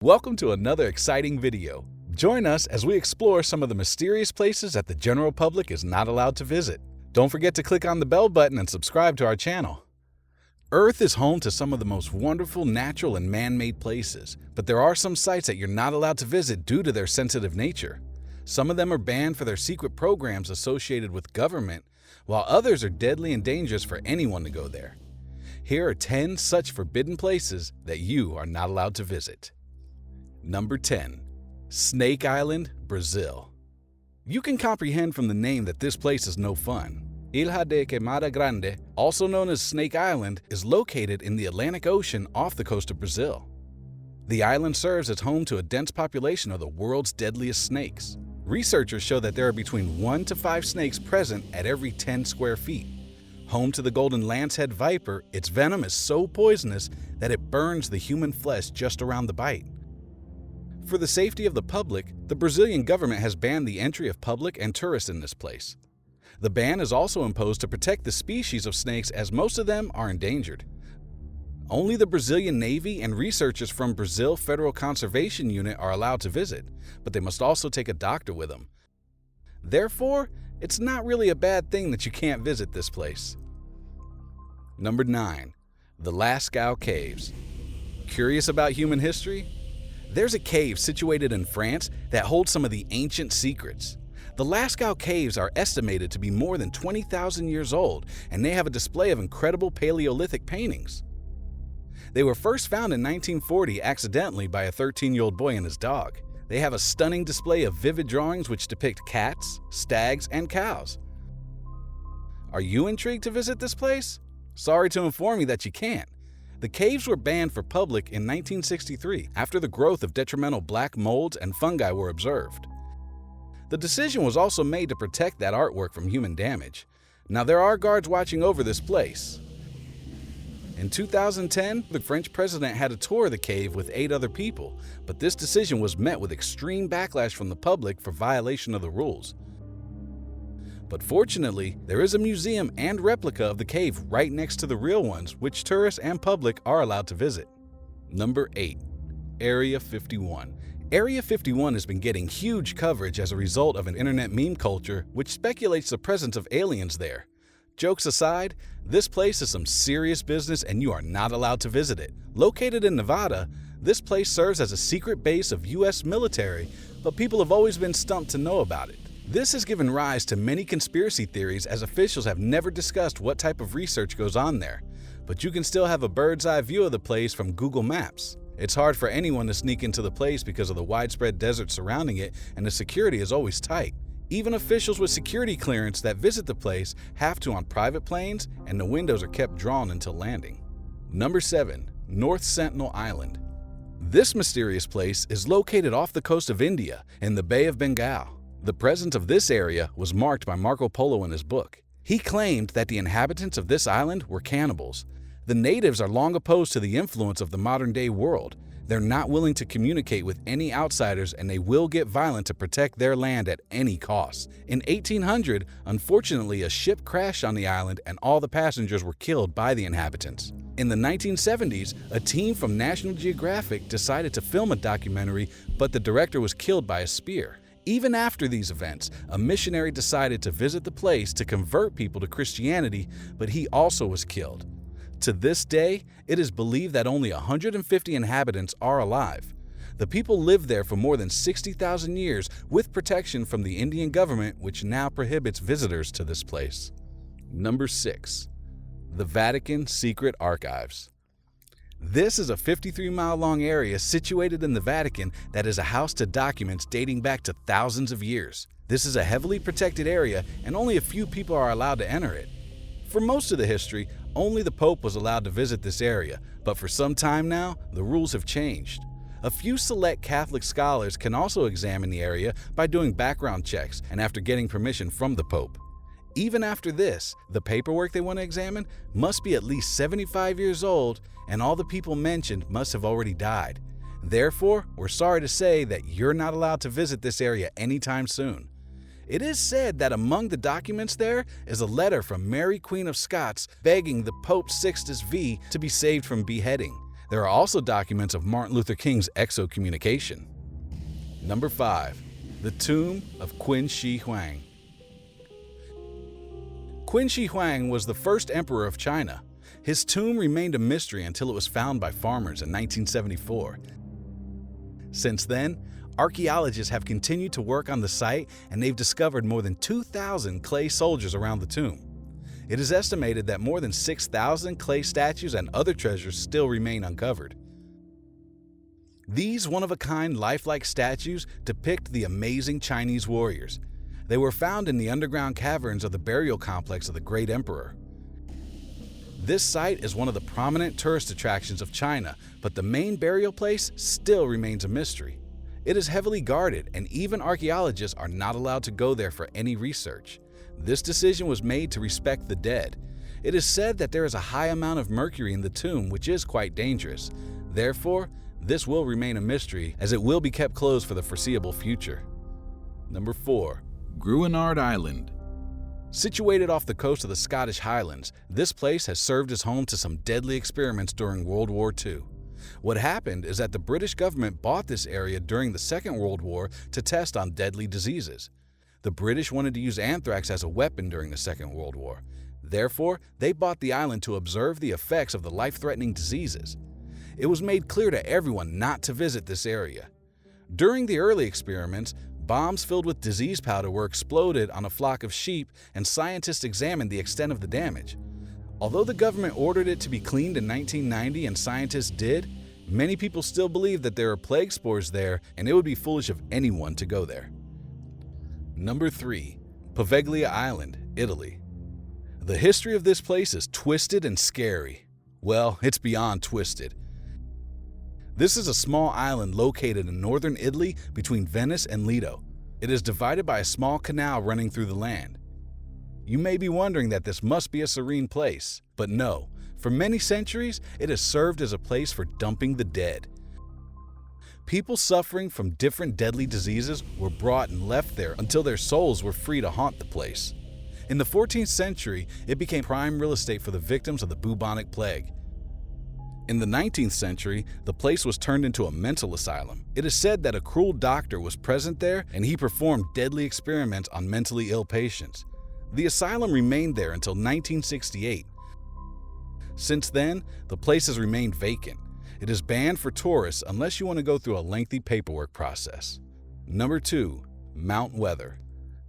Welcome to another exciting video. Join us as we explore some of the mysterious places that the general public is not allowed to visit. Don't forget to click on the bell button and subscribe to our channel. Earth is home to some of the most wonderful natural and man-made places, but there are some sites that you're not allowed to visit due to their sensitive nature. Some of them are banned for their secret programs associated with government, while others are deadly and dangerous for anyone to go there. Here are 10 such forbidden places that you are not allowed to visit. Number 10. Snake Island, Brazil. You can comprehend from the name that this place is no fun. Ilha de Queimada Grande, also known as Snake Island, is located in the Atlantic Ocean off the coast of Brazil. The island serves as home to a dense population of the world's deadliest snakes. Researchers show that there are between 1 to 5 snakes present at every 10 square feet. Home to the golden lancehead viper, its venom is so poisonous that it burns the human flesh just around the bite. For the safety of the public, the Brazilian government has banned the entry of public and tourists in this place. The ban is also imposed to protect the species of snakes, as most of them are endangered. Only the Brazilian Navy and researchers from Brazil Federal Conservation Unit are allowed to visit, but they must also take a doctor with them. Therefore, it's not really a bad thing that you can't visit this place. Number 9. The Lascaux Caves. Curious about human history? There's a cave situated in France that holds some of the ancient secrets. The Lascaux Caves are estimated to be more than 20,000 years old, and they have a display of incredible Paleolithic paintings. They were first found in 1940 accidentally by a 13-year-old boy and his dog. They have a stunning display of vivid drawings which depict cats, stags, and cows. Are you intrigued to visit this place? Sorry to inform you that you can't. The caves were banned for public in 1963 after the growth of detrimental black molds and fungi were observed. The decision was also made to protect that artwork from human damage. Now there are guards watching over this place. In 2010, the French president had a tour of the cave with 8 other people, but this decision was met with extreme backlash from the public for violation of the rules. But fortunately, there is a museum and replica of the cave right next to the real ones, which tourists and public are allowed to visit. Number 8. Area 51. Area 51 has been getting huge coverage as a result of an internet meme culture which speculates the presence of aliens there. Jokes aside, this place is some serious business and you are not allowed to visit it. Located in Nevada, this place serves as a secret base of US military, but people have always been stumped to know about it. This has given rise to many conspiracy theories, as officials have never discussed what type of research goes on there. But you can still have a bird's eye view of the place from Google Maps. It's hard for anyone to sneak into the place because of the widespread desert surrounding it, and the security is always tight. Even officials with security clearance that visit the place have to on private planes, and the windows are kept drawn until landing. Number 7. North Sentinel Island. This mysterious place is located off the coast of India in the Bay of Bengal. The presence of this area was marked by Marco Polo in his book. He claimed that the inhabitants of this island were cannibals. The natives are long opposed to the influence of the modern-day world. They're not willing to communicate with any outsiders, and they will get violent to protect their land at any cost. In 1800, unfortunately, a ship crashed on the island and all the passengers were killed by the inhabitants. In the 1970s, a team from National Geographic decided to film a documentary, but the director was killed by a spear. Even after these events, a missionary decided to visit the place to convert people to Christianity, but he also was killed. To this day, it is believed that only 150 inhabitants are alive. The people lived there for more than 60,000 years with protection from the Indian government, which now prohibits visitors to this place. Number 6. The Vatican Secret Archives. This is a 53-mile-long area situated in the Vatican that is a house to documents dating back to thousands of years. This is a heavily protected area, and only a few people are allowed to enter it. For most of the history, only the Pope was allowed to visit this area, but for some time now, the rules have changed. A few select Catholic scholars can also examine the area by doing background checks and after getting permission from the Pope. Even after this, the paperwork they want to examine must be at least 75 years old, and all the people mentioned must have already died. Therefore, we're sorry to say that you're not allowed to visit this area anytime soon. It is said that among the documents there is a letter from Mary Queen of Scots begging the Pope Sixtus V to be saved from beheading. There are also documents of Martin Luther King's excommunication. Number 5. The Tomb of Qin Shihuang. Qin Shihuang was the first emperor of China. His tomb remained a mystery until it was found by farmers in 1974. Since then, archaeologists have continued to work on the site, and they've discovered more than 2,000 clay soldiers around the tomb. It is estimated that more than 6,000 clay statues and other treasures still remain uncovered. These one-of-a-kind lifelike statues depict the amazing Chinese warriors. They were found in the underground caverns of the burial complex of the Great Emperor. This site is one of the prominent tourist attractions of China, but the main burial place still remains a mystery. It is heavily guarded, and even archaeologists are not allowed to go there for any research. This decision was made to respect the dead. It is said that there is a high amount of mercury in the tomb, which is quite dangerous. Therefore, this will remain a mystery, as it will be kept closed for the foreseeable future. Number 4. Gruenart Island. Situated off the coast of the Scottish Highlands, this place has served as home to some deadly experiments during World War II. What happened is that the British government bought this area during the Second World War to test on deadly diseases. The British wanted to use anthrax as a weapon during the Second World War. Therefore, they bought the island to observe the effects of the life-threatening diseases. It was made clear to everyone not to visit this area. During the early experiments, bombs filled with disease powder were exploded on a flock of sheep, and scientists examined the extent of the damage. Although the government ordered it to be cleaned in 1990 and scientists did, many people still believe that there are plague spores there, and it would be foolish of anyone to go there. Number 3. Poveglia Island, Italy. The history of this place is twisted and scary. Well, it's beyond twisted. This is a small island located in northern Italy between Venice and Lido. It is divided by a small canal running through the land. You may be wondering that this must be a serene place, but no. For many centuries, it has served as a place for dumping the dead. People suffering from different deadly diseases were brought and left there until their souls were free to haunt the place. In the 14th century, it became prime real estate for the victims of the bubonic plague. In the 19th century, the place was turned into a mental asylum. It is said that a cruel doctor was present there, and he performed deadly experiments on mentally ill patients. The asylum remained there until 1968. Since then, the place has remained vacant. It is banned for tourists unless you want to go through a lengthy paperwork process. Number 2. Mount Weather.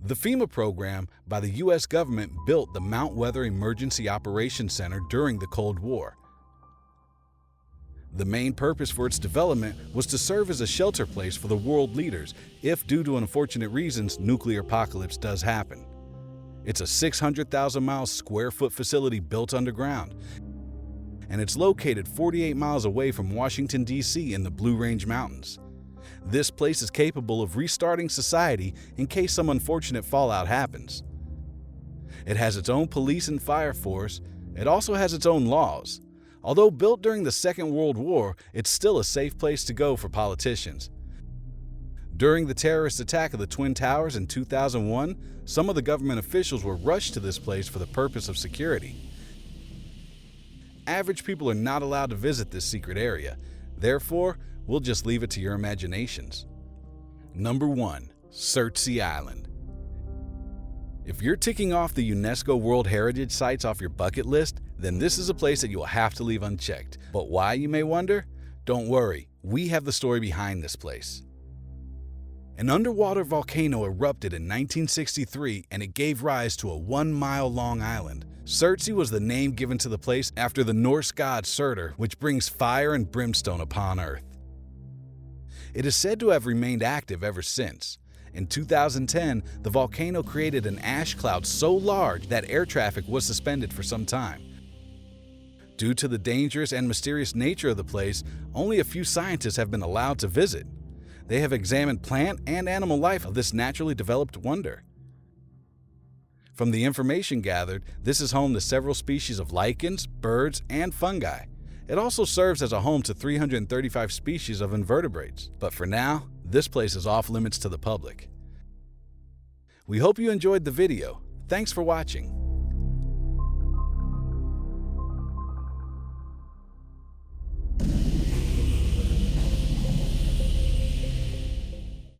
The FEMA program by the U.S. government built the Mount Weather Emergency Operations Center during the Cold War. The main purpose for its development was to serve as a shelter place for the world leaders if, due to unfortunate reasons, nuclear apocalypse does happen. It's a 600,000 square foot facility built underground, and it's located 48 miles away from Washington, D.C. in the Blue Range Mountains. This place is capable of restarting society in case some unfortunate fallout happens. It has its own police and fire force. It also has its own laws. Although built during the Second World War, it's still a safe place to go for politicians. During the terrorist attack of the Twin Towers in 2001, some of the government officials were rushed to this place for the purpose of security. Average people are not allowed to visit this secret area. Therefore, we'll just leave it to your imaginations. Number 1. Surtsey Island. If you're ticking off the UNESCO World Heritage Sites off your bucket list, then this is a place that you will have to leave unchecked. But why, you may wonder? Don't worry, we have the story behind this place. An underwater volcano erupted in 1963, and it gave rise to a 1-mile-long island. Surtsey was the name given to the place after the Norse god Surtur, which brings fire and brimstone upon Earth. It is said to have remained active ever since. In 2010, the volcano created an ash cloud so large that air traffic was suspended for some time. Due to the dangerous and mysterious nature of the place, only a few scientists have been allowed to visit. They have examined plant and animal life of this naturally developed wonder. From the information gathered, this is home to several species of lichens, birds, and fungi. It also serves as a home to 335 species of invertebrates. But for now, this place is off limits to the public. We hope you enjoyed the video. Thanks for watching.